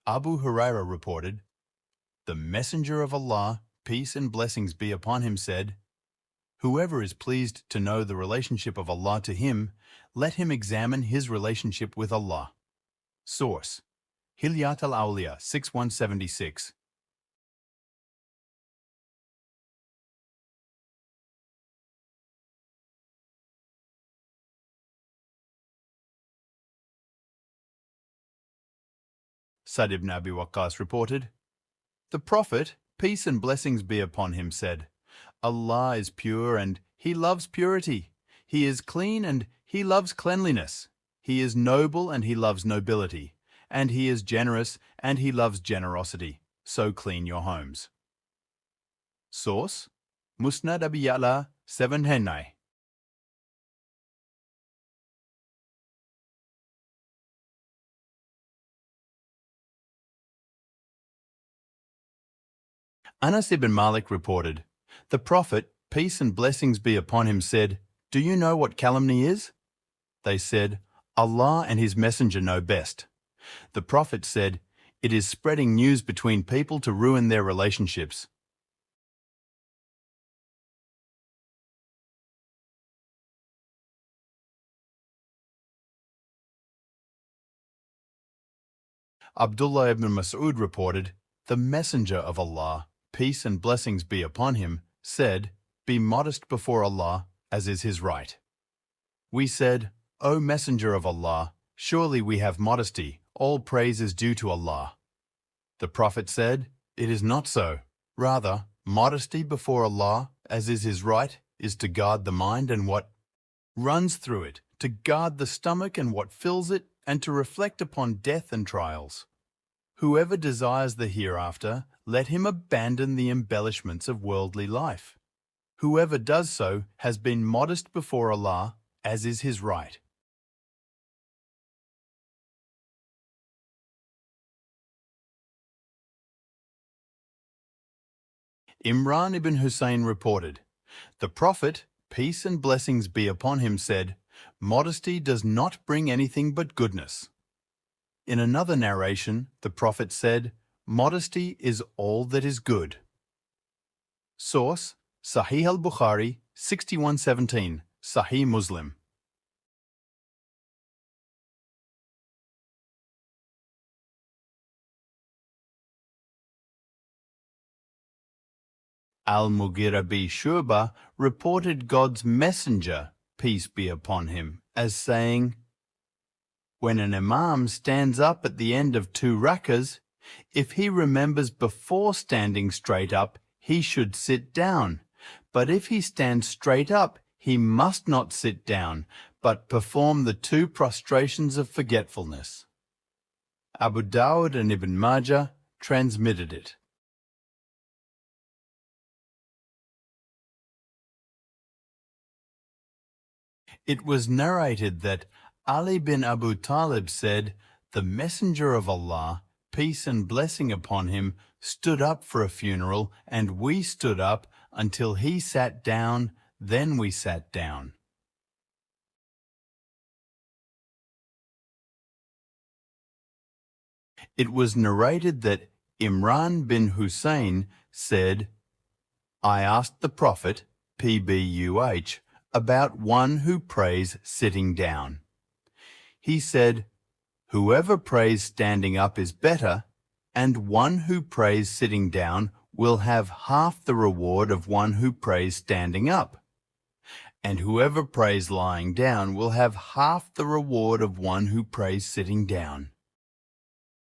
Abu Huraira reported, "The Messenger of Allah, peace and blessings be upon him, said, Whoever is pleased to know the relationship of Allah to him, let him examine his relationship with Allah." Source: Hilyat al-Awliya 6176. Sa'd ibn Abi Waqqas reported, "The Prophet, peace and blessings be upon him, said, Allah is pure and He loves purity. He is clean and He loves cleanliness. He is noble and He loves nobility. And He is generous and He loves generosity. So clean your homes." Source: Musnad Abi Ya'la 7 Hennai. Anas ibn Malik reported, "The Prophet, peace and blessings be upon him, said, Do you know what calumny is?" They said, "Allah and His Messenger know best." The Prophet said, "It is spreading news between people to ruin their relationships." Abdullah ibn Mas'ud reported, "The Messenger of Allah, peace and blessings be upon him, said, Be modest before Allah, as is His right." We said, "O Messenger of Allah, surely we have modesty, all praise is due to Allah." The Prophet said, "It is not so. Rather, modesty before Allah, as is His right, is to guard the mind and what runs through it, to guard the stomach and what fills it, and to reflect upon death and trials. Whoever desires the hereafter, let him abandon the embellishments of worldly life. Whoever does so has been modest before Allah, as is His right." Imran ibn Hussein reported, "The Prophet, peace and blessings be upon him, said, Modesty does not bring anything but goodness." In another narration, the Prophet said, "Modesty is all that is good." Source: Sahih al-Bukhari 6117, Sahih Muslim. Al-Mughira bi Shu'bah reported God's Messenger, peace be upon him, as saying, "When an Imam stands up at the end of 2 rakas, if he remembers before standing straight up, he should sit down. But if he stands straight up, he must not sit down, but perform the 2 prostrations of forgetfulness." Abu Dawud and Ibn Majah transmitted it. It was narrated that Ali bin Abu Talib said, "The Messenger of Allah, peace and blessing upon him, stood up for a funeral, and we stood up until he sat down, then we sat down." It was narrated that Imran bin Hussein said, "I asked the Prophet, PBUH, about one who prays sitting down. He said, Whoever prays standing up is better, and one who prays sitting down will have half the reward of one who prays standing up. And whoever prays lying down will have half the reward of one who prays sitting down."